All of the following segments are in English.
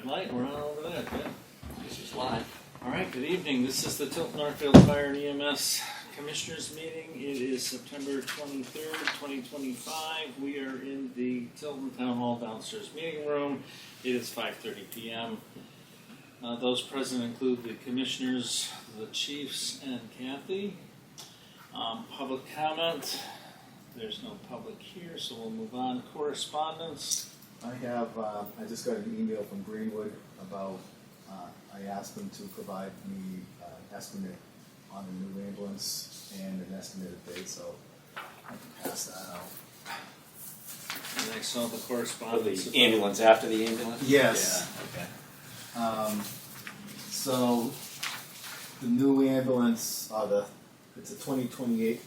red light, we're on over there, good. This is live. All right, good evening. This is the Tilton Northfield Fire and EMS Commissioners Meeting. It is September 23rd, 2025. We are in the Tilton Town Hall downstairs meeting room. It is 5:30 p.m. Those present include the commissioners, the chiefs, and Kathy. Public comment. There's no public here, so we'll move on. Correspondence. I just got an email from Greenwood about, I asked them to provide me an estimate on a new ambulance and an estimated date, so I can pass that out. And I saw the For correspondence. the ambulance after the ambulance? Yes. Yeah, okay. So the new ambulance, it's a 2028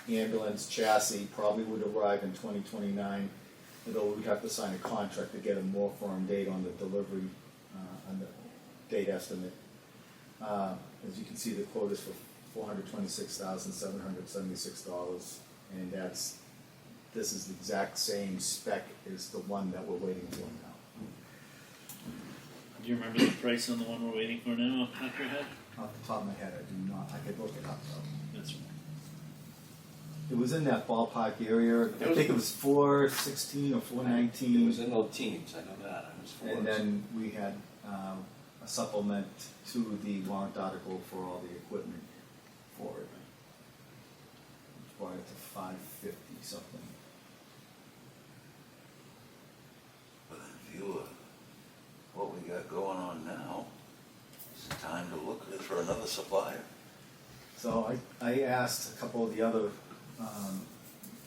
ambulance chassis, probably would arrive in 2029, although we'd have to sign a contract to get a more firm date on the delivery, on the date estimate. As you can see, the quote is for $426,776, and this is the exact same spec as the one that we're waiting for now. Do you remember the price on the one we're waiting for now, off the top of your head? Off the top of my head, I do not. I could look it up though. That's right. It was in that ballpark area. I think it was 416 or 419. It was in those teams, I know that. It was four. And then we had a supplement to the warrant article for all the equipment for it. Which brought it to 550 something. But in view of what we got going on now, it's time to look for another supplier. So I asked a couple of the other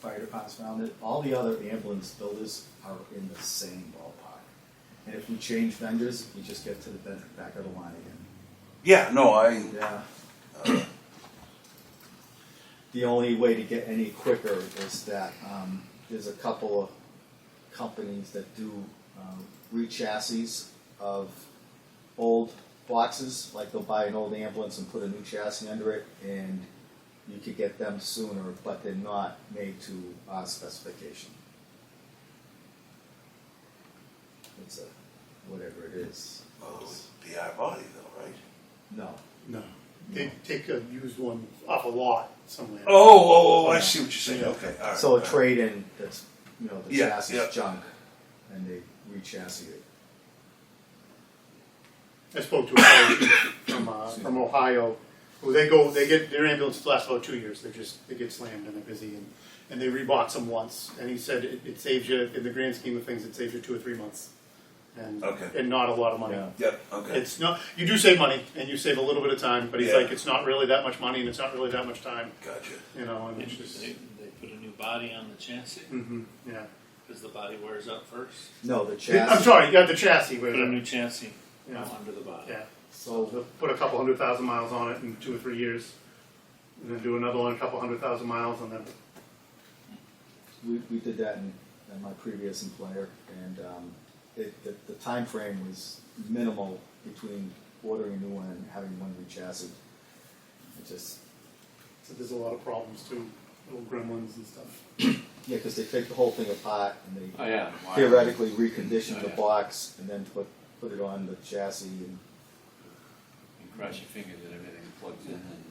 fire departments around it. All the other ambulance builders are in the same ballpark. And if we change vendors, we just get to the back of the line again. Yeah, no, Yeah. The only way to get any quicker is that there's a couple of companies that do re-chassis of old boxes, like they'll buy an old ambulance and put a new chassis under it, and you could get them sooner, but they're not made to our specification. It's a, whatever it is. well, it would be our body though, right? No. No. They take a used one off a lot somewhere. Oh, I see what you're saying, okay, all right. So a trade-in that's, the Yeah, chassis yeah. is junk, and they re-chassis it. I spoke to a fellow from Ohio. Well, they get their ambulances last about 2 years. They get slammed and they're busy, and they rebought them once. And he said it saves you, in the grand scheme of things, it saves you 2 or 3 months, and Okay. and not a lot of money. Yeah. Yep, okay. It's not. You do save money and you save a little bit of time, but he's Yeah. like, it's not really that much money and it's not really that much time. Gotcha. And it's just They put a new body on the chassis yeah. because the body wears out first. No, the chassis. I'm sorry, you got the chassis. Put a new chassis Yeah. under the body. Yeah. So They'll put a couple 100,000 miles on it in 2 or 3 years, and then do another one, a couple 100,000 miles, and then we did that in my previous employer, and the time frame was minimal between ordering a new one and having one re-chassis. It just, so there's a lot of problems too, little gremlins and stuff. yeah, because they take the whole thing apart and they Oh, yeah. theoretically recondition Oh, the yeah. box and then put it on the chassis. And You cross your fingers that everything plugs in and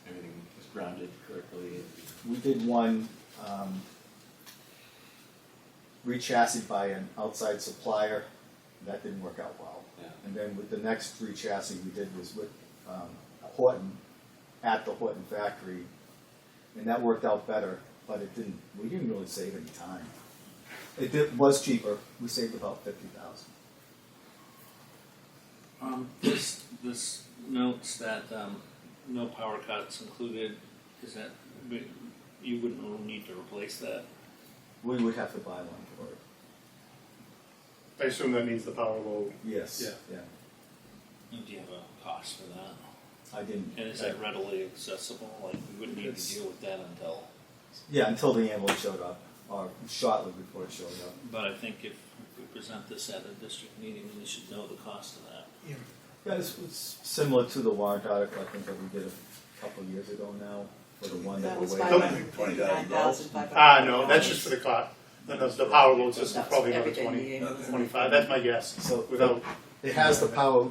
everything is grounded correctly. we did one re-chassis by an outside supplier. That didn't work out well. Yeah. And then with the next re-chassis we did was with Horton, at the Horton factory, and that worked out better, but we didn't really save any time. It was cheaper. We saved about $50,000. This notes that no power cuts included. Is that you wouldn't need to replace that? We would have to buy one for it. I assume that means the power load. Yes. Yeah. And do you have a cost for that? I didn't. And is that readily accessible? Like we wouldn't need to deal with that until. Yeah, until the ambulance showed up, or shortly before it showed up. But I think if we present this at a district meeting, we should know the cost of that. Yeah, it's similar to the warrant article I think that we did a couple of years ago now, for the one that That we're was waiting. $20,000. Ah, no, that's just for the cot. And the power load system's That's probably another everything 20, the ambulance- 25, that's my guess, So without, it has the power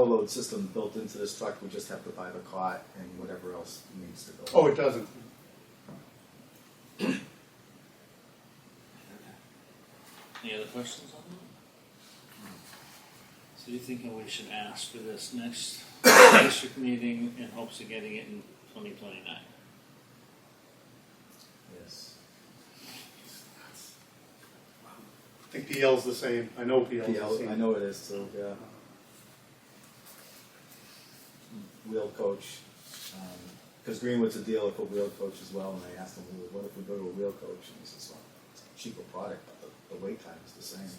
load system built into this truck. We just have to buy the cot and whatever else needs to go. oh, it doesn't. Any other questions on that? So you thinking we should ask for this next district meeting in hopes of getting it in 2029? Yes. I think PL's the same, I know PL's the PL, same. I know it is too, yeah. Wheel coach, because Greenwood's a dealer for wheel coach as well, and I asked him, well, what if we go to a wheel coach? And he says, well, it's a cheaper product, but the wait time is the same.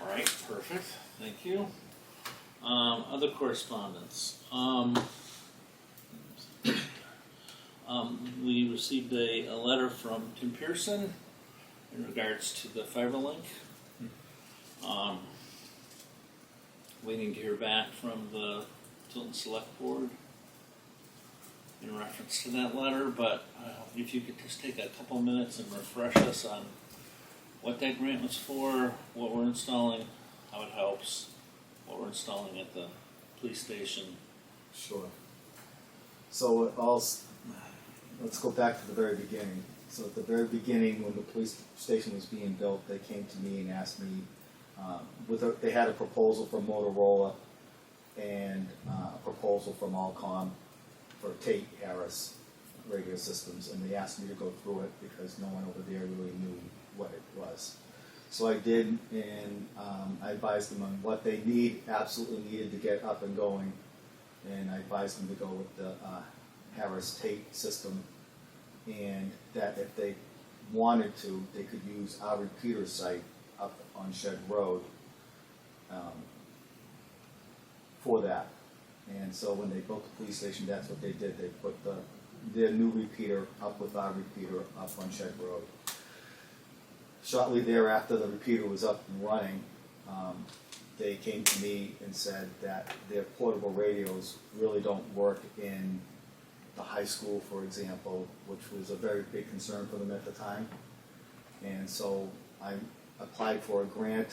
All right, perfect, thank you. Other correspondence. We received a letter from Tim Pearson in regards to the fiber link. Waiting to hear back from the Tilton Select Board in reference to that letter, but if you could just take a couple minutes and refresh us on what that grant was for, what we're installing, how it helps, what we're installing at the police station. Sure. So let's go back to the very beginning. So at the very beginning, when the police station was being built, they came to me and asked me, they had a proposal from Motorola and a proposal from Allcom for Tate Harris radio systems, and they asked me to go through it because no one over there really knew what it was. So I did, and I advised them on what they absolutely needed to get up and going, and I advised them to go with the Harris Tate system, and that if they wanted to, they could use our repeater site up on Shed Road for that. And so when they built the police station, that's what they did. They put their new repeater up with our repeater up on Shed Road. Shortly thereafter, the repeater was up and running. They came to me and said that their portable radios really don't work in the high school, for example, which was a very big concern for them at the time. And so I applied for a grant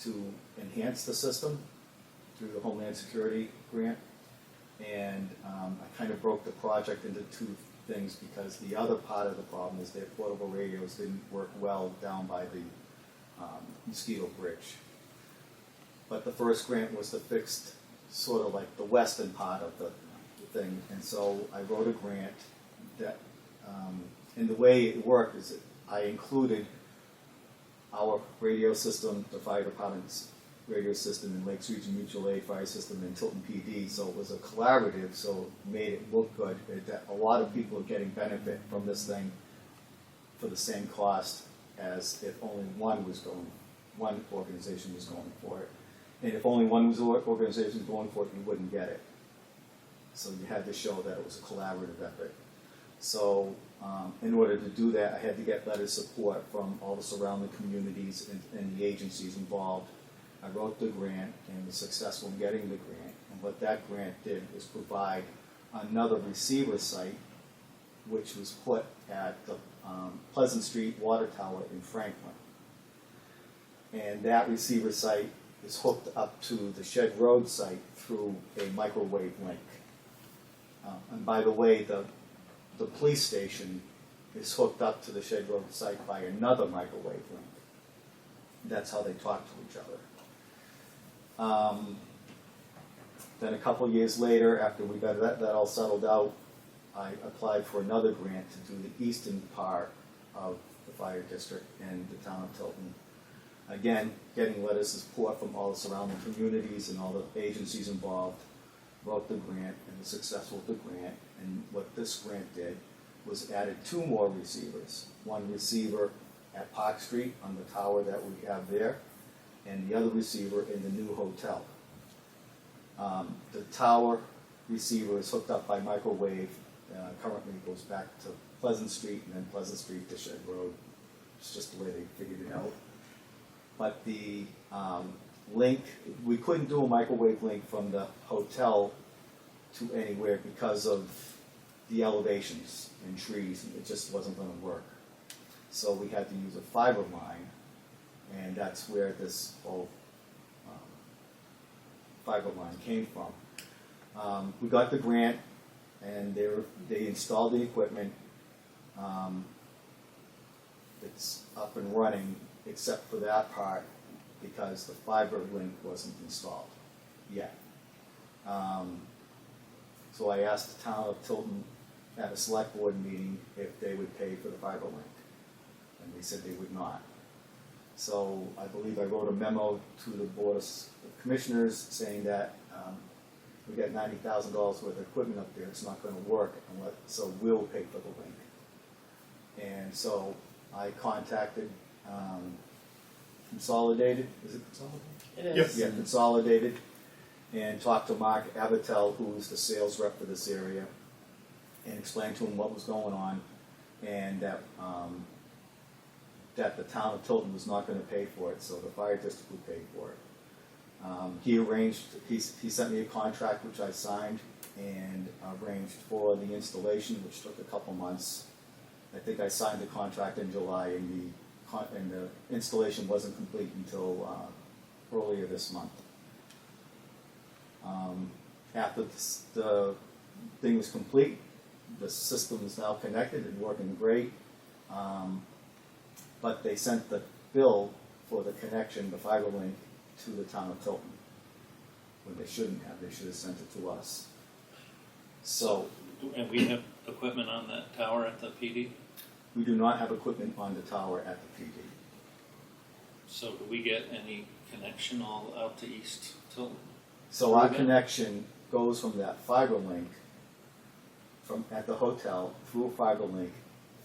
to enhance the system through the Homeland Security grant. And I kind of broke the project into two things because the other part of the problem is their portable radios didn't work well down by the Mosquito Bridge. But the first grant was to fix sort of like the western part of the thing. And so I wrote a grant that, and the way it worked is that I included our radio system, the fire department's radio system, and Lakes Region Mutual Aid fire system, and Tilton PD. So it was a collaborative, so it made it look good. A lot of people are getting benefit from this thing for the same cost as if only one organization was going for it. And if only one organization was going for it, you wouldn't get it. So you had to show that it was a collaborative effort. So in order to do that, I had to get letter support from all the surrounding communities and the agencies involved. I wrote the grant and was successful in getting the grant. And what that grant did was provide another receiver site, which was put at the Pleasant Street Water Tower in Franklin. And that receiver site is hooked up to the Shed Road site through a microwave link. And by the way, the police station is hooked up to the Shed Road site by another microwave link. That's how they talk to each other. Then a couple years later, after we got that all settled out, I applied for another grant to do the eastern part of the fire district in the town of Tilton. Again, getting letters of support from all the surrounding communities and all the agencies involved. Wrote the grant and was successful with the grant. And what this grant did was added 2 more receivers. One receiver at Park Street on the tower that we have there, and the other receiver in the new hotel. The tower receiver is hooked up by microwave. Currently it goes back to Pleasant Street and then Pleasant Street to Shed Road. It's just the way they figured it out. But the link, we couldn't do a microwave link from the hotel to anywhere because of the elevations and trees, and it just wasn't gonna work. So we had to use a fiber line, and that's where this whole fiber line came from. We got the grant, and they installed the equipment. It's up and running, except for that part, because the fiber link wasn't installed yet. So I asked the town of Tilton at a select board meeting if they would pay for the fiber link, and they said they would not. So I believe I wrote a memo to the Board of Commissioners saying that we got $90,000 worth of equipment up there, it's not gonna work unless, so we'll pay for the link. And so I contacted Consolidated, is it Consolidated? It Yep. is. Yeah, Consolidated, and talked to Mark Abatel, who was the sales rep for this area, and explained to him what was going on, and that that the town of Tilton was not gonna pay for it, so the fire district would pay for it. He sent me a contract which I signed, and arranged for the installation, which took a couple months. I think I signed the contract in July, and the installation wasn't complete until earlier this month. After the thing was complete, the system is now connected and working great. But they sent the bill for the connection, the fiber link, to the town of Tilton, when they shouldn't have. They should have sent it to us. So And we have equipment on that tower at the PD? we do not have equipment on the tower at the PD. So do we get any connection all out to East Tilton? So our connection goes from that fiber link from at the hotel through a fiber link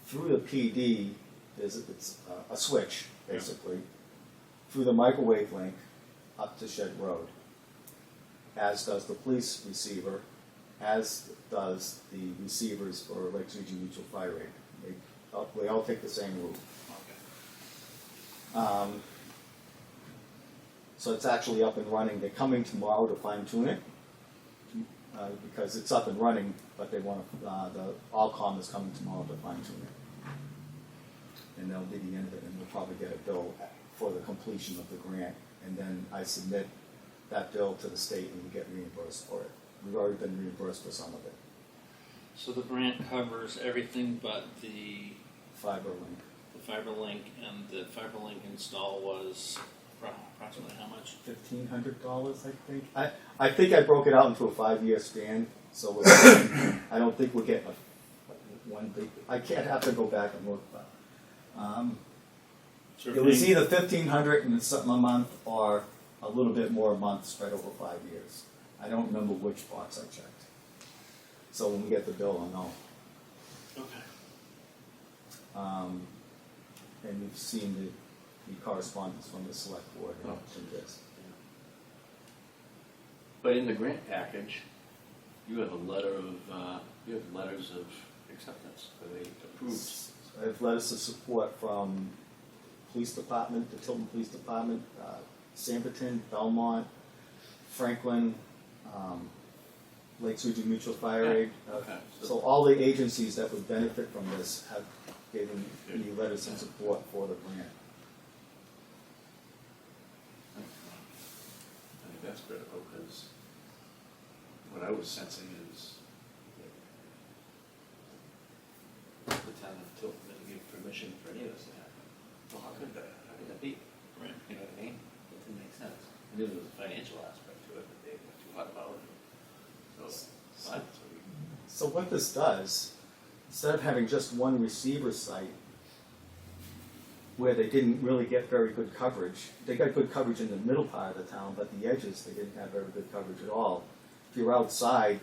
through the PD. It's a switch basically through the microwave link up to Shed Road, as does the police receiver, as does the receivers for Lakes Region Mutual Fire Aid. They all take the same route. So it's actually up and running. They're coming tomorrow to fine tune it because it's up and running, but they want the Allcom is coming tomorrow to fine tune it, and that'll be the end of it. And we'll probably get a bill for the completion of the grant, and then I submit that bill to the state, and we get reimbursed for it. We've already been reimbursed for some of it. So the grant covers everything but the Fiber link, fiber link, and the fiber link install was approximately how much? $1,500, I think. I think I broke it out into a 5-year span, so I don't think we'll get one big. I can't have to go back and look, but So it was either $1,500 and something a month, or a little bit more a month spread over 5 years. I don't remember which box I checked. So when we get the bill, I'll know. Okay. And you've seen the correspondence from the select board and this. But in the grant package, you have a letter of, you have letters of acceptance. Are they approved? I have letters of support from police department, the Tilton Police Department, Sanberton, Belmont, Franklin, Lakes Region Mutual Fire Aid. Okay. So all the agencies that would benefit from this have given me letters of support for the grant. I think that's critical, because what I was sensing is that the town of Tilton didn't give permission for any of this to happen. Well, how could that? How could that be? Right. You know what I mean? It didn't make sense. I knew there was a financial aspect to it, but they were too hot about it. So, fine. So what this does, instead of having just one receiver site where they didn't really get very good coverage, they got good coverage in the middle part of the town, but the edges, they didn't have very good coverage at all. If you're outside,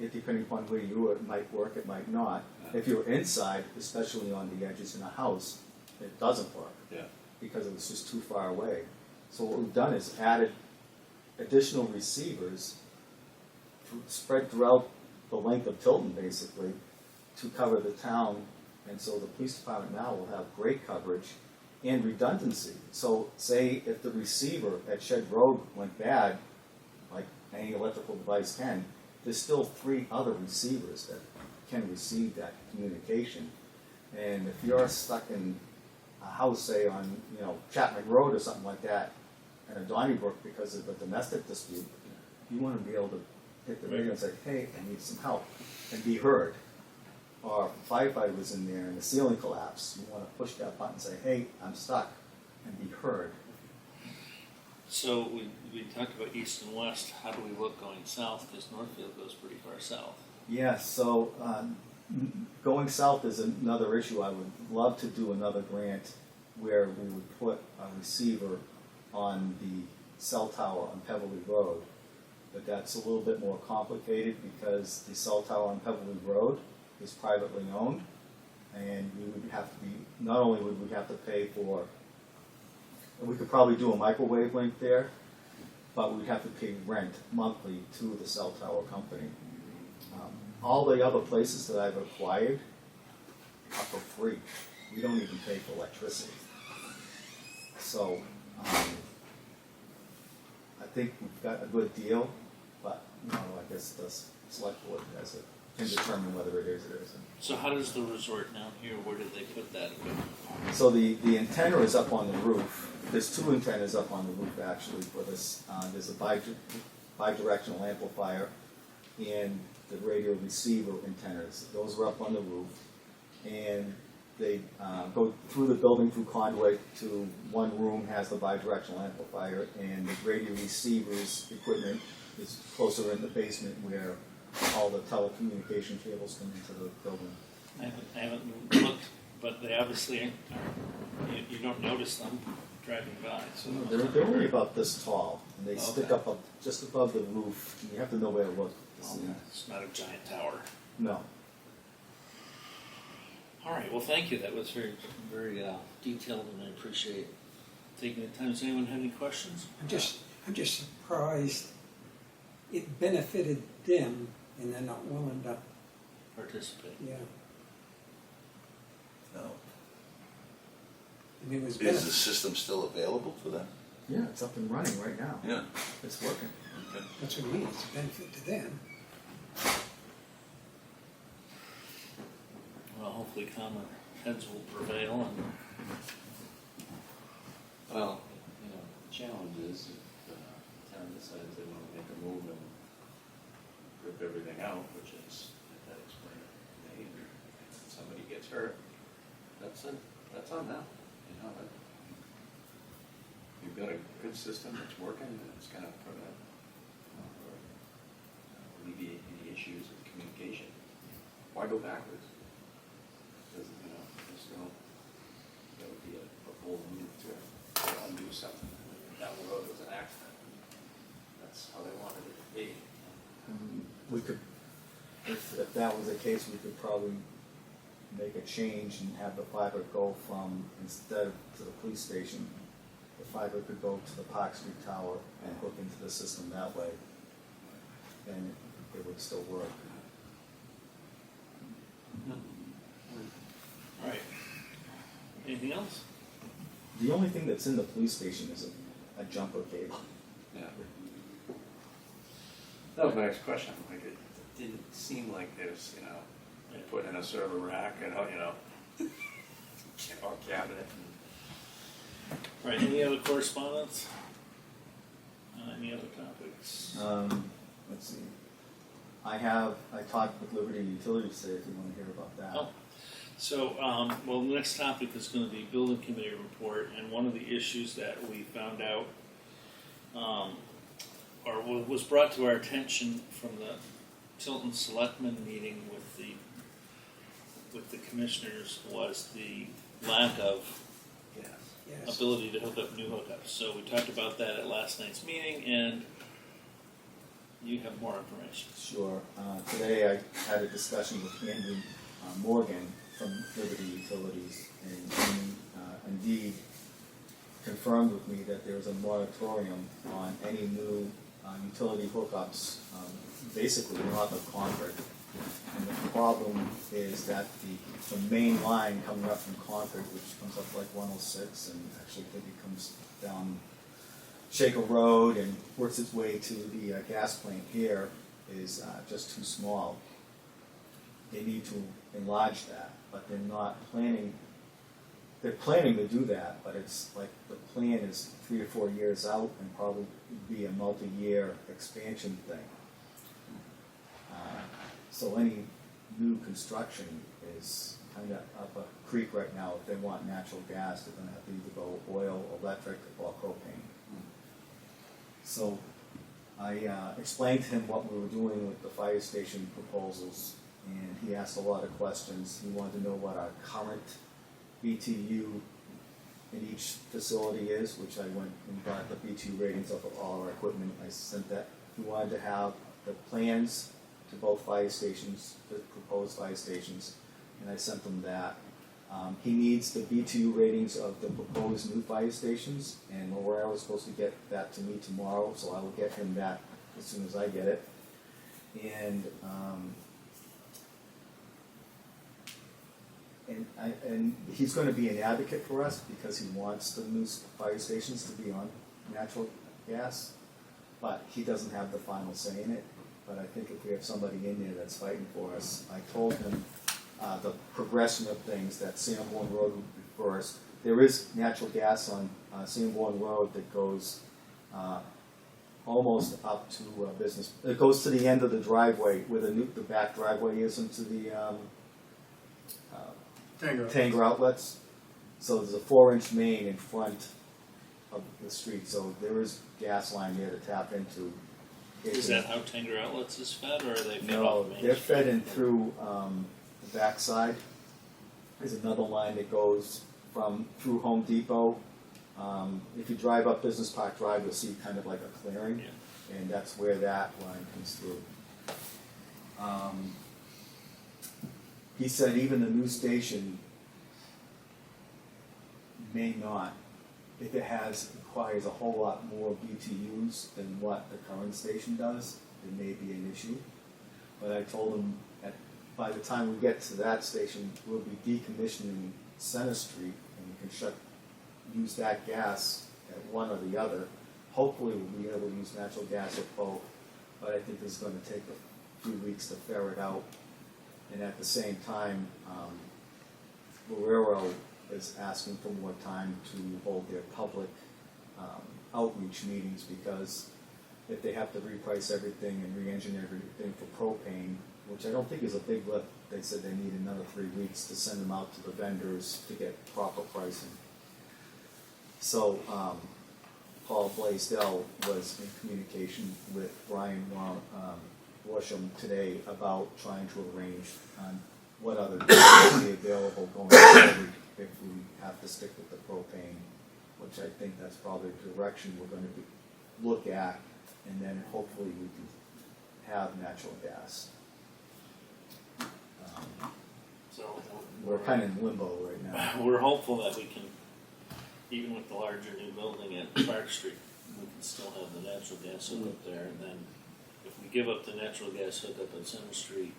depending upon where you are, it might work, it might not. If you're inside, especially on the edges in a house, it doesn't work. Yeah. Because it was just too far away. So what we've done is added additional receivers spread throughout the length of Tilton, basically, to cover the town. And so the police department now will have great coverage and redundancy. So say if the receiver at Shed Road went bad, like any electrical device can, there's still 3 other receivers that can receive that communication. And if you're stuck in a house, say on, you know, Chapman Road or something like that, in a Donnybrook because of a domestic dispute, you want to be able to hit the radio and say, hey, I need some help, and be heard. Or if a firefighter was in there and the ceiling collapsed, you want to push that button and say, hey, I'm stuck, and be heard. So we talked about east and west. How do we look going south? Because Northfield goes pretty far south. Yeah, so going south is another issue. I would love to do another grant where we would put a receiver on the cell tower on Peverly Road. But that's a little bit more complicated because the cell tower on Peverly Road is privately owned, and we would have to be, not only would we have to pay for, we could probably do a microwave link there, but we'd have to pay rent monthly to the cell tower company. All the other places that I've acquired are for free. We don't even pay for electricity. So I think we've got a good deal, but you know, I guess the select board has it, can determine whether it is or isn't. So how does the resort down here, where did they put that equipment? So the antenna is up on the roof. There's two antennas up on the roof actually for this. There's a bidirectional amplifier and the radio receiver antennas. Those are up on the roof, and they go through the building through conduit to one room has the bidirectional amplifier, and the radio receivers equipment is closer in the basement where all the telecommunication cables come into the building. I haven't looked, but they obviously aren't, you don't notice them driving by. So They're only about this tall, and they stick Okay. up just above the roof. And you have to know where to look to see. It's not a giant tower. No. All right. Well, thank you. That was very, very detailed, and I appreciate taking the time. Does anyone have any questions? I'm just surprised it benefited them and they're not willing to, Participate. yeah. No. I mean, it was Is the benefit. system still available for them? Yeah, it's up and running right now. Yeah. It's working. Okay. That's what I mean, it's a benefit to them. Well, hopefully, calmer heads will prevail, and Well, you know, the challenge is if the town decides they want to make a move and rip everything out, which is, if that explained to me, and somebody gets hurt, that's on them, you know, that you've got a good system that's working and it's gonna prevent, or alleviate any issues with communication. Why go backwards? Because, you know, there's no, that would be a bold move to undo something. Down the road, it was an accident. That's how they wanted it to be. We could, if that was the case, we could probably make a change and have the fiber go from, instead of to the police station, the fiber could go to the Park Street Tower and hook into the system that way. And it would still work. all right. Anything else? The only thing that's in the police station is a jumper cable. Yeah. That was my next question. Like, it didn't seem like there's, you know, they put in a server rack and, you know, or cabinet. All right. Any other correspondence? Any other topics? Let's see. I talked with Liberty Utilities today if you want to hear about that. Oh. So, well, the next topic is going to be building committee report, and one of the issues that we found out, or was brought to our attention from the Tilton Selectmen meeting with the commissioners, was the lack of Yes. ability to hook up new hookups. So we talked about that at last night's meeting, and you have more information. Sure. Today I had a discussion with Andrew Morgan from Liberty Utilities, and he indeed confirmed with me that there is a moratorium on any new utility hookups, basically north of Concord. And the problem is that the main line coming up from Concord, which comes up like 106, and actually I think it comes down Shaker Road and works its way to the gas plant here, is just too small. they need to enlarge that, but they're not planning. They're planning to do that, but it's like the plan is 3 or 4 years out and probably be a multi-year expansion thing. So any new construction is kind of up a creek right now. If they want natural gas, they're going to have to either go oil, electric, or propane. So I explained to him what we were doing with the fire station proposals, and he asked a lot of questions. He wanted to know what our current BTU in each facility is, which I went and got the BTU ratings of all our equipment. I sent that. He wanted to have the plans to both fire stations, the proposed fire stations, and I sent them that. He needs the BTU ratings of the proposed new fire stations, and Laura was supposed to get that to me tomorrow, so I will get him that as soon as I get it. And he's going to be an advocate for us because he wants the new fire stations to be on natural gas, but he doesn't have the final say in it. But I think if we have somebody in there that's fighting for us, I told him the progression of things, that Sanborn Road would be first. There is natural gas on Sanborn Road that goes almost up to business. It goes to the end of the driveway where the back driveway is into the Tanger outlets. So there's a 4-inch main in front of the street, so there is gas line there to tap into. Is that how Tanger Outlets is fed, or are they fed No, off Main they're Street? fed in through the backside. There's another line that goes through Home Depot. If you drive up Business Park Drive, you'll see kind of like a clearing, Yeah. and that's where that line comes through. He said even the new station may not, if it requires a whole lot more BTUs than what the current station does, it may be an issue. But I told him by the time we get to that station, we'll be decommissioning Center Street, and we can use that gas at one or the other. Hopefully we'll be able to use natural gas at both, but I think this is going to take a few weeks to ferret out. And at the same time, Guerrero is asking for more time to hold their public outreach meetings, because if they have to reprice everything and re-engineer everything for propane, which I don't think is a big lift, they said they need another 3 weeks to send them out to the vendors to get proper pricing. So Paul Blaisdell was in communication with Brian Worsham today about trying to arrange what other dates will be available going forward if we have to stick with the propane, which I think that's probably the direction we're going to look at, and then hopefully we can have natural gas. So We're kind of in limbo right now. we're hopeful that we can, even with the larger new building at Park Street, we can still have the natural gas hookup there, and then if we give up the natural gas hookup at Center Street,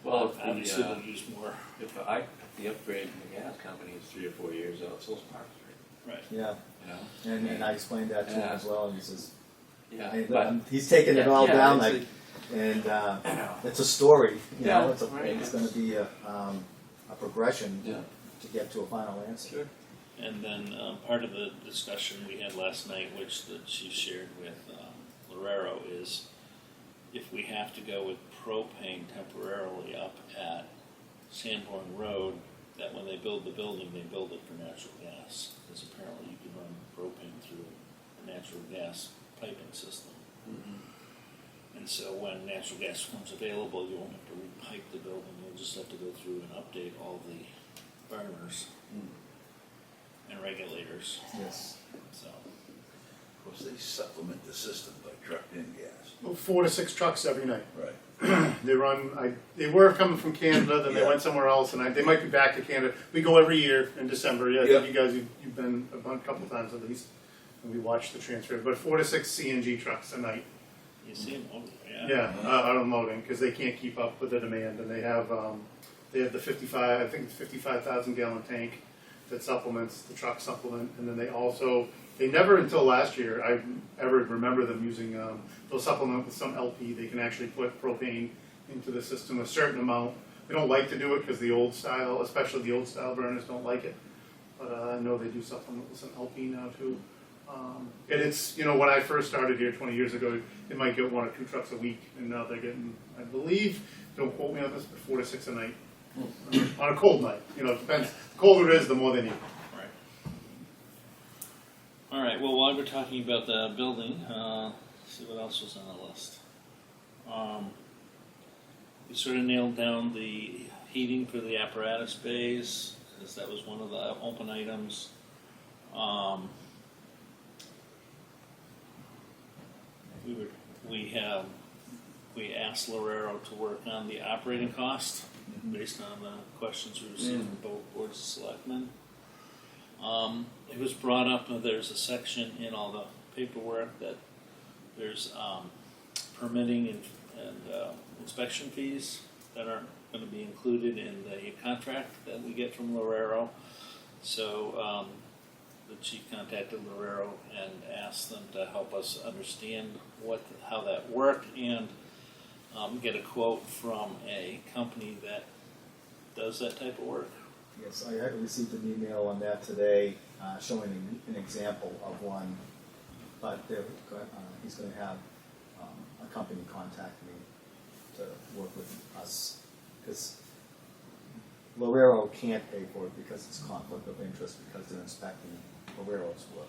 Well, obviously we'll use more. if the upgrade in the gas company is 3 or 4 years out, so's Park Street, Right. Yeah, you know? and I explained that to him Yeah. as well, and he says, Yeah, and, but, he's taking it all yeah, down, it's like, and it's a story, you know, Yeah, right. it's going to be a progression yeah, to get to a final answer. sure. And then part of the discussion we had last night, which the chief shared with Lorero, is if we have to go with propane temporarily up at Sanborn Road, that when they build the building, they build it for natural gas, because apparently you can run propane through a natural gas piping system. Mm-hmm. And so when natural gas becomes available, you won't have to repipe the building, you'll just have to go through and update all the burners and regulators, Yes. so. Of course, they supplement the system by trucked in gas. 4 to 6 trucks every night. Right. They run. They were coming from Canada, then they Yeah. went somewhere else, and they might be back to Canada. We go every year in December. Yeah, I Yeah. think you guys you've been a couple times at least, and we watch the transfer. But 4 to 6 CNG trucks a night. You see them over there, Yeah, out unloading because they can't keep up with the demand, and they have the 55. I think it's 55,000 gallon tank that supplements the truck supplement, and then they never until last year I ever remember them using they'll supplement with some LP. They can actually put propane into the system a certain amount. They don't like to do it because the old style, especially the old style burners, don't like it. But I know they do supplement with some LP now too. And it's, when I first started here 20 years ago, they might get 1 or 2 trucks a week, and now they're getting, I believe, don't quote me on this, but 4 to 6 a night. On a cold night, it depends. The colder it is, the more they need. Right. All right. Well, while we're talking about the building, see what else was on the list. We sort of nailed down the heating for the apparatus bays, because that was one of the open items. We asked Lorero to work on the operating cost based on the questions we received from both boards of selectmen. It was brought up, there's a section in all the paperwork that there's permitting and inspection fees that aren't going to be included in the contract that we get from Lorero. So the chief contacted Lorero and asked them to help us understand how that worked and get a quote from a company that does that type of work. Yes, I had received an email on that today showing an example of one, but he's going to have a company contact me to work with us, because Lorero can't pay for it because it's conflict of interest because they're inspecting Lorero's work.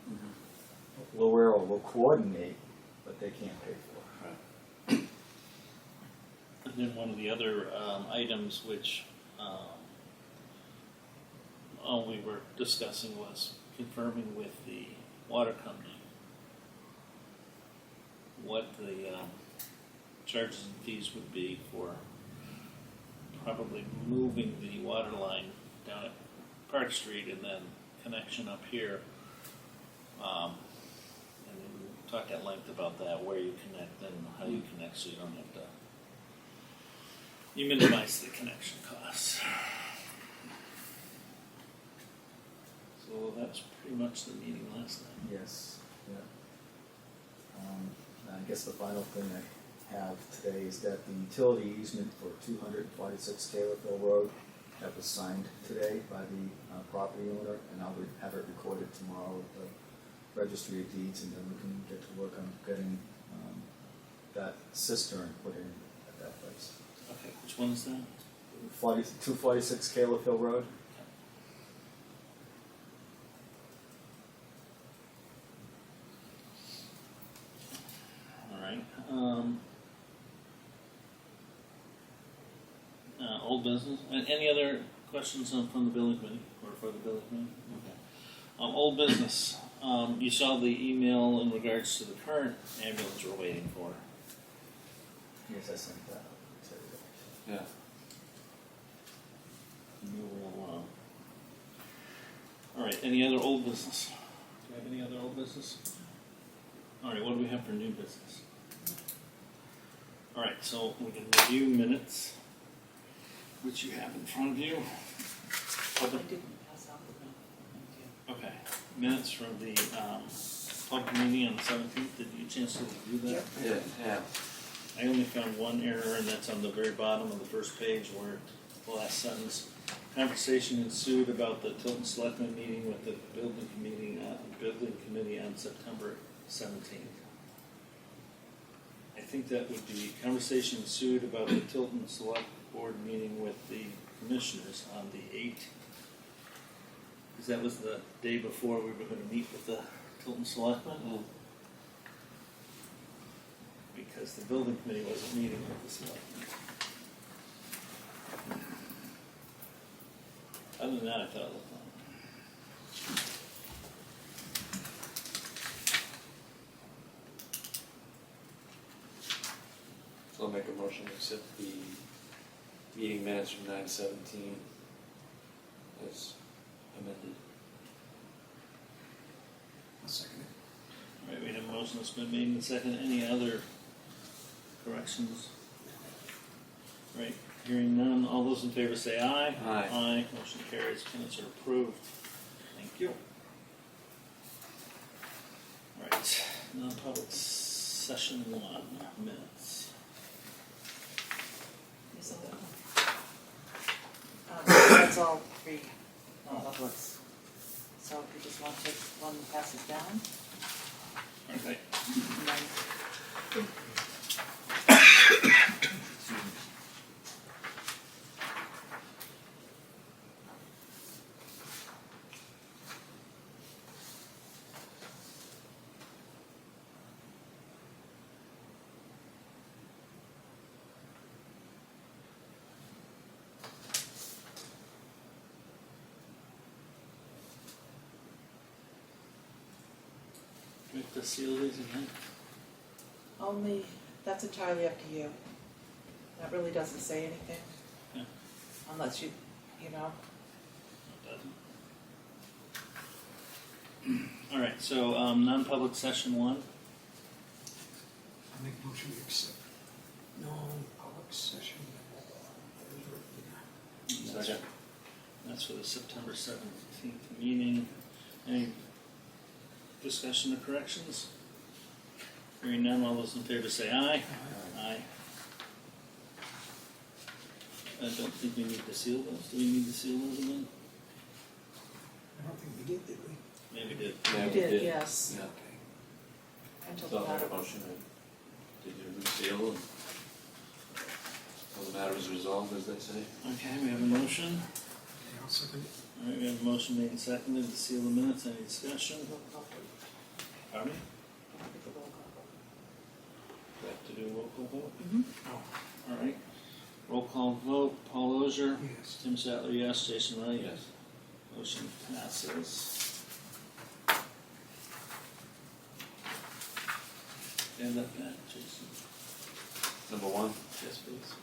Mm-hmm. Lorero will coordinate, but they can't pay for it. And then one of the other items which we were discussing was confirming with the water company what the charges and fees would be for probably moving the water line down at Park Street and then connection up here. And we talked at length about that, where you connect and how you connect, so you don't have to. You minimize the connection costs. So that's pretty much the meeting last night. Yes, yeah. I guess the final thing I have today is that the utility easement for 246 Taylorville Road, that was signed today by the property owner, and I'll have it recorded tomorrow with the Registry of Deeds, and then we can get to work on getting that cistern put in at that place. Okay, which one is that? 246 Caleb Hill Road. All right. Old business. Any other questions from the building committee or for the building committee? Okay. Old business. You saw the email in regards to the current ambulance we're waiting for. Yes, I sent that. Yeah. You will, all right. Any other old business? Do you have any other old business? All right. What do we have for new business? All right. So we can review minutes, which you have in front of you. I didn't pass out the note. Okay. Minutes from the public meeting on the 17th. Did you get a chance to review that? Yeah. I only found one error, and that's on the very bottom of the first page, where the last sentence, conversation ensued about the Tilton Selectmen meeting with the building committee on September 17th. I think that would be conversation ensued about the Tilton Select Board meeting with the commissioners on the 8th. Because that was the day before we were going to meet with the Tilton Selectmen. Because the building committee wasn't meeting with the selectmen. Other than that, I thought it looked fine. So I'll make a motion to accept the meeting minutes from 9/17 as amended. I'll second it. All right, we have a motion that's been made and second. Any other corrections? Right, hearing none. All those in favor say aye. Aye. Aye. Motion carries. Minutes are approved. Thank you. All right, non-public session 1 minutes. So that's all three publics. So if you just want to take one and pass it down, Okay. and then We have to seal these again. only, that's entirely up to you. That really doesn't say anything. Yeah. Unless you know. It doesn't. All right, so non-public session 1. I make a motion to accept non-public session. Second. That's for the September 17th meeting. Any discussion or corrections? Hearing none, all those in favor say aye. Aye. I don't think we need to seal those. Do we need to seal those again? I don't think we did we? Maybe we did. Yeah, You we did, did. yes. Yeah. Until So the I make matter. a motion, did you reseal and all the matter was resolved, as they say? Okay, we have a motion. Okay, I'll second it. All right, we have a motion made and seconded to seal the minutes. Any discussion? Pardon me? Do we have to do a roll call vote? Mm-hmm. Oh, All right. Roll call vote. Paul Ozier. yes. Tim Sattler, yes. Jason Wright. Yes. Motion passes. Stand up, Matt, Jason. Number 1? Yes, please.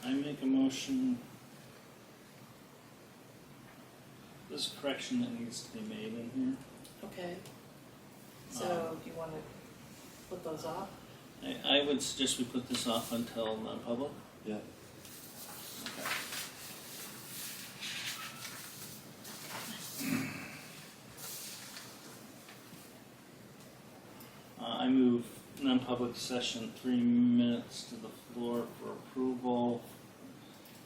I make a motion. There's a correction that needs to be made in Okay. So you want to put those off? here. I would suggest we put this off until non-public. Yeah. Okay. I move non-public session 3 minutes to the floor for approval.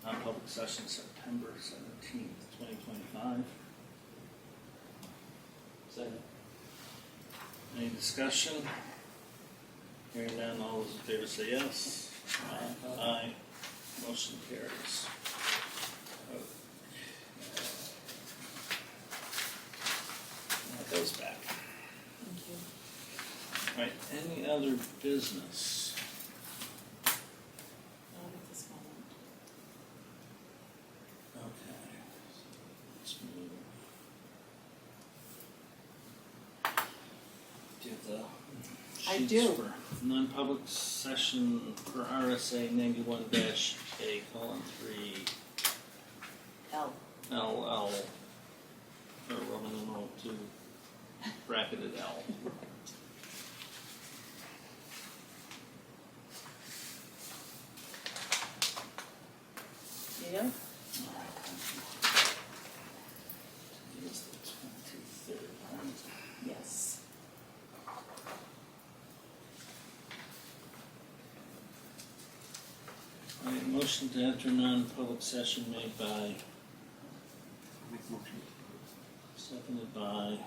Non-public session September 17th, 2025. Second. Any discussion? Hearing none, all those in favor say yes. Aye. Motion carries. Okay. That goes back. Thank you. All right, any other business? Not at this moment. Okay. Let's move. Do the I sheets do. for non-public session for RSA 91-A:3 L. LL, or Roman numeral 2, bracketed L. Yeah? It is the 23rd, right? Yes. All right, motion to enter non-public session made by, Make a motion. seconded by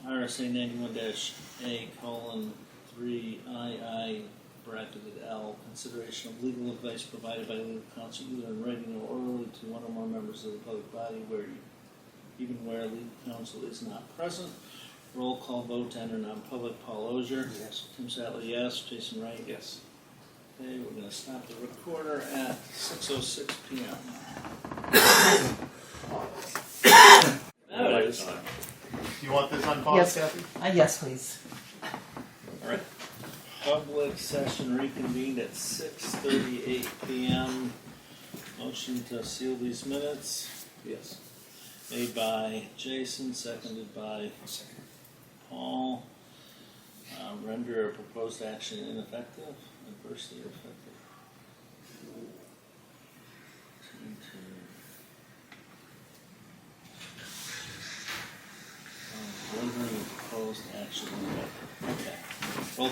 RSA 91-A:3II bracketed L, consideration of legal advice provided by legal counsel either in writing or orally to one or more members of the public body where even where legal counsel is not present. Roll call vote to enter non-public. Paul Ogier. Yes. Tim Sattler, yes. Jason Wright. Yes. Okay, we're gonna stop the recorder at 6:06 p.m. There it is. You want this on pause, Yes. Kathy? Yes, please. All right. Public session reconvened at 6:38 p.m. Motion to seal these minutes Yes. made by Jason, seconded by Paul. Render a proposed action ineffective, adversely effective. Rendering proposed action ineffective. Okay. Roll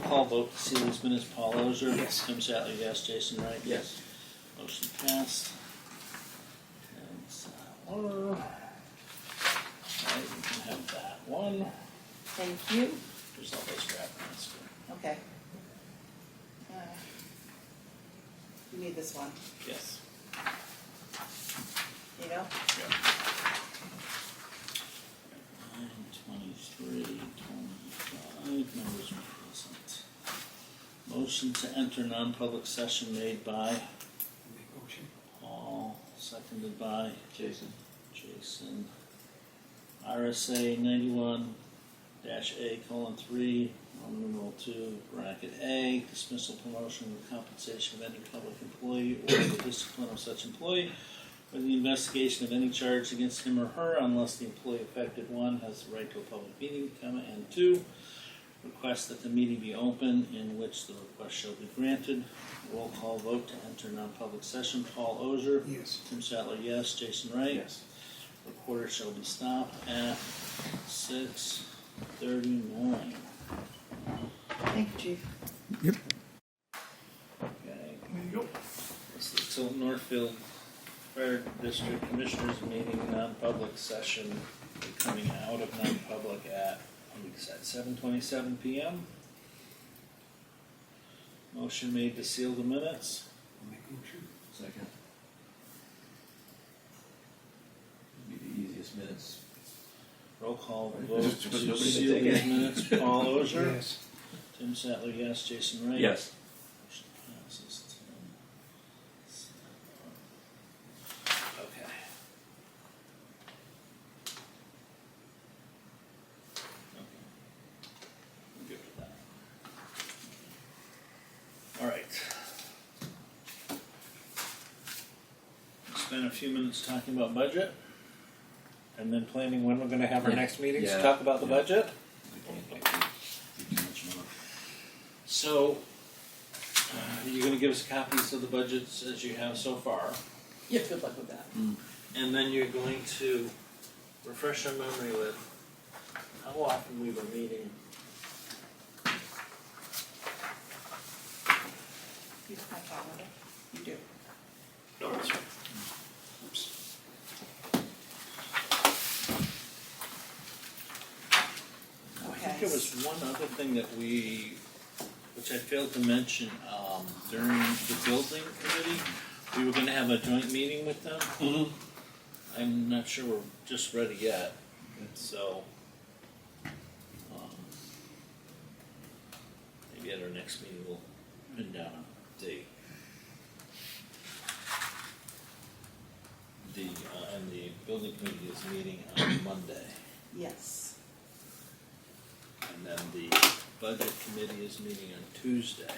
call vote to seal these minutes. Paul Ogier. Yes. Tim Sattler, yes. Jason Wright. Yes. Motion passed. And Sattler. Alright, we can have that one. Thank you. There's all those wrappers. Okay. You need this one, Yes. you know? 23, 25, members are present. Motion to enter non-public session made by Make motion. Paul, seconded by Jason. Jason. RSA 91-A:3, Roman numeral 2, bracket A, dismissal, promotion, or compensation of any public employee or the discipline of such employee, or the investigation of any charge against him or her unless the employee affected, 1, has the right to a public meeting, and 2, request that the meeting be open in which the request shall be granted. Roll call vote to enter non-public session. Paul Ogier. Yes. Tim Sattler, yes. Jason Wright. Yes. Recorder shall be stopped at 6:39. Thank you, Chief. Okay. It's the Tilton Northfield Fire District Commissioners meeting, non-public session, coming out of non-public at, we said 7:27 p.m. Motion made to seal the minutes. Make motion. Second. Be the easiest minutes. Roll call Right. vote Just to nobody to seal take these it. minutes. Paul Ogier. Yes. Tim Sattler, yes. Jason Wright. Yes. Motion passes. Tim Sattler. Okay. Okay. I'm good with that. All right. Spend a few minutes talking about budget, and then planning when we're going to have our next meetings to Yeah. talk about the Yeah. budget. We can't do too much more. So, you're going to give us copies of the budgets as you have so far, Yeah, good luck with that. and then you're going to refresh our memory with how often we were meeting. You don't have calendar? You do. No, that's right. I think there was one other thing that which I failed to mention, during the building committee, we were gonna have a joint meeting with them. I'm not sure we're just ready yet, so, maybe at our next meeting we'll pin down a date. And the building committee is meeting on Monday. Yes. And then the budget committee is meeting on Tuesday.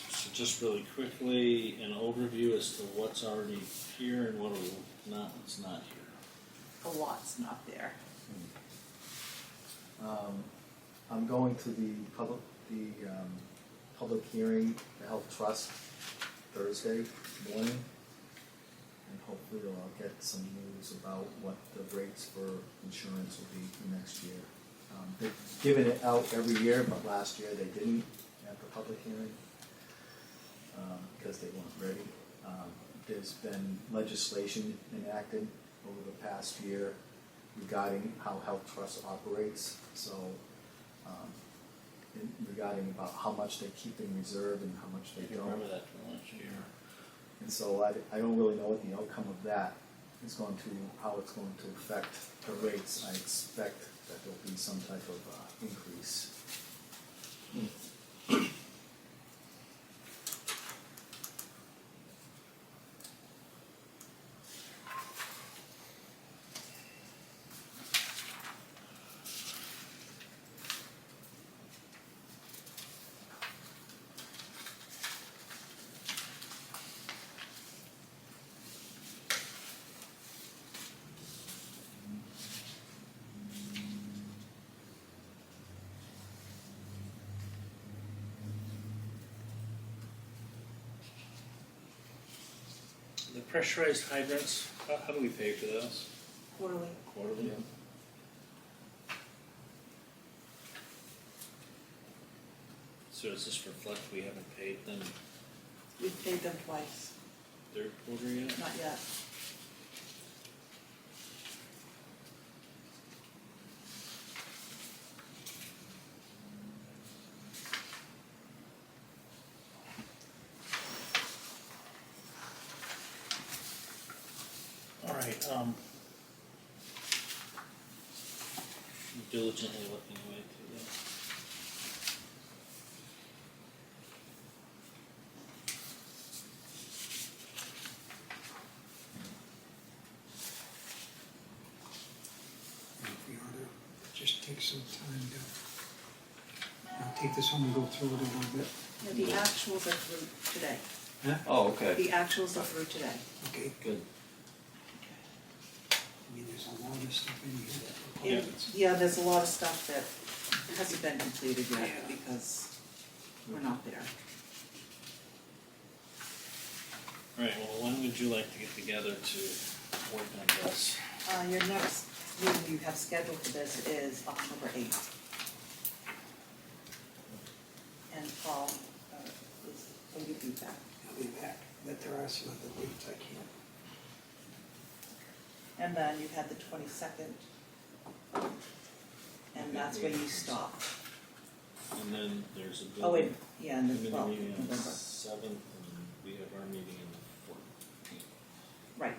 So just really quickly, an overview as to what's already here and what's not here. A lot's not there. I'm going to the public hearing, the Health Trust, Thursday morning, and hopefully I'll get some news about what the rates for insurance will be for next year. They've given it out every year, but last year they didn't at the public hearing because they weren't ready. There's been legislation enacted over the past year regarding how Health Trust operates, so regarding about how much they keep in reserve and how much I they can don't. remember that from last year. And so I don't really know what the outcome of that is going to, how it's going to affect the rates. I expect that there'll be some type of increase. The pressurized hydrants, how do we pay for those? Quarterly. Quarterly? So does this reflect we haven't paid them We've paid them twice, third quarter yet? not yet. All right, diligently looking away through that. If we ought to just take some time to, I'll take this home and go through it a little bit. No, the actuals are through today. Oh, okay. The actuals are through today. Okay, Good. I mean, there's a lot of stuff in here that. Yeah. Yeah, there's a lot of stuff that hasn't been completed yet Yeah. because we're not there. All right, well, when would you like to get together to work on this? Your next meeting you have scheduled for this is October 8th. And Paul, will you be back? I'll be back, but there are some other dates I can't. And then you had the 22nd. And that's when you stop. And then there's a building. Oh, wait, yeah, and the Committee 12th, meeting on the November. 7th, and we have our meeting on the 14th. Right.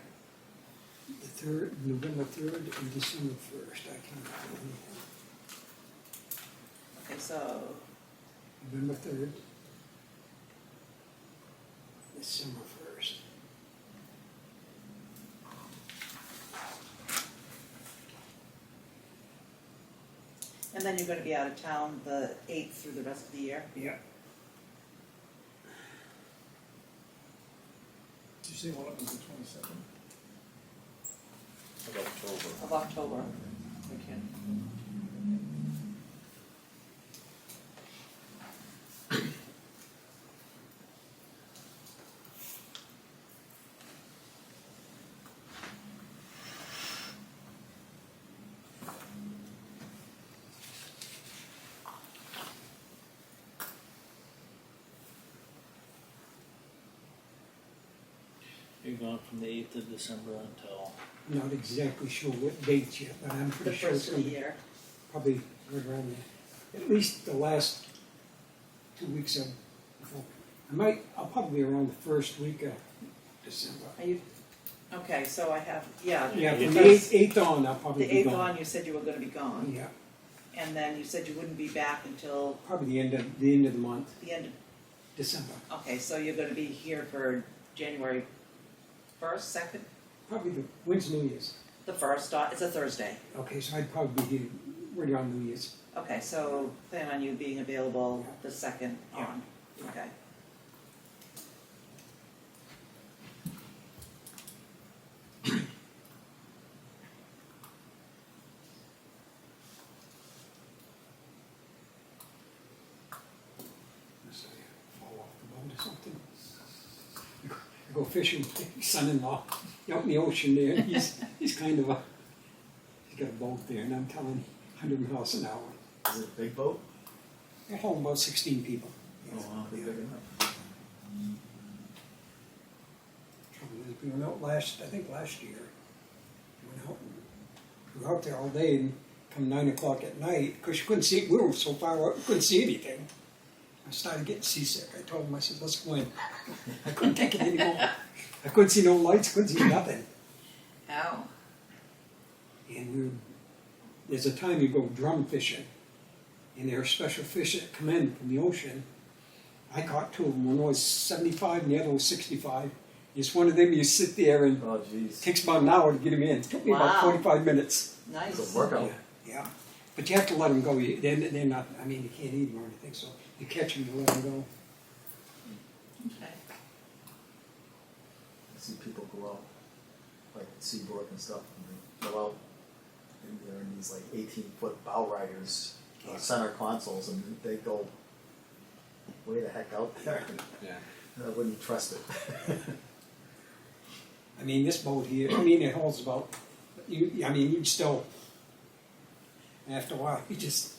The 3rd, November 3rd and December 1st, I can't do anything. Okay, so November 3rd, December 1st. and then you're going to be out of town the 8th through the rest of the year? Yeah. Did you say one of them was the 22nd? Of October. Of October. Okay. You're gone from the 8th of December until, I'm not exactly sure what dates yet, but I'm The pretty sure it's first of going the to be year. probably right around there. At least the last 2 weeks of, I'll probably be around the first week of December. Are you, okay, so I have, yeah. Yeah, from the because 8th on, I'll probably The be 8th gone. on, you said you were going to be gone. Yeah, And then you said you wouldn't be back until probably the end of the month, the end of, December. okay, so you're going to be here for January 1st, 2nd? Probably when's New Year's? The 1st, it's a Thursday. Okay, so I'd probably be here right around New Year's. Okay, so plan on you being available the 2nd Yeah. on, okay. Unless I fall off the boat or something. I go fishing with my son-in-law out in the ocean there. He's kind of he's got a boat there, and I'm telling him 100 miles an hour. Is it a big boat? They hold about 16 people. Oh, wow, Yeah. big enough. Trouble is, we went out last year. We were out there all day and come 9 o'clock at night, because you couldn't see, we were so far out, you couldn't see anything. I started getting seasick. I told him, I said, let's go in. I couldn't take it anymore. I couldn't see no lights, couldn't see nothing. Ow. And there's a time you go drum fishing, and there are special fish that come in from the ocean. I caught two of them. One was 75 and the other was 65. It's one of them you sit there and Oh, it jeez. takes about an hour to get them in. It took me about Wow. 45 minutes. Nice. It's a workout. Yeah. But you have to let them go. They're not, I mean, you can't eat them or anything, so you catch them, you let them go. Okay. I see people go out, like at Seabrook and stuff, and they go out, and they're in these like 18-foot bow riders, center consoles, and they go way the heck out there. Yeah. I wouldn't trust it. I mean, this boat here, I mean, it holds about, you still, after a while, you just,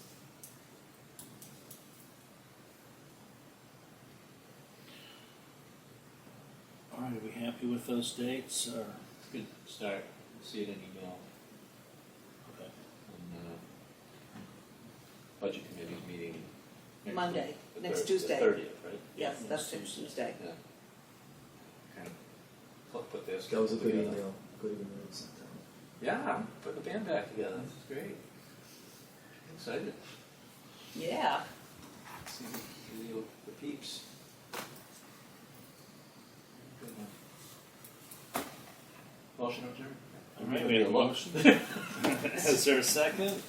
All right, are we happy with those dates, or? Good start, see it in email, Okay. and, budget committee's meeting. Monday, the next third- Tuesday. The 30th, right? Yes, Yeah, that's next next Tuesday. Tuesday. Yeah. Kind of put this. That was a good together. email. Good email sometime. Yeah, I'm putting the band back together, this is great. Excited, Yeah. see the peeps. Good one. Motion adjourned? All right, we have a motion. Is there a second?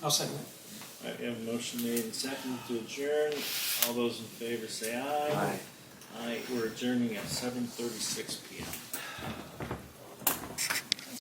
I'll second it. All right, we have a motion made and seconded to adjourn. All those in favor say aye. Aye. Aye, we're adjourning at 7:36 PM.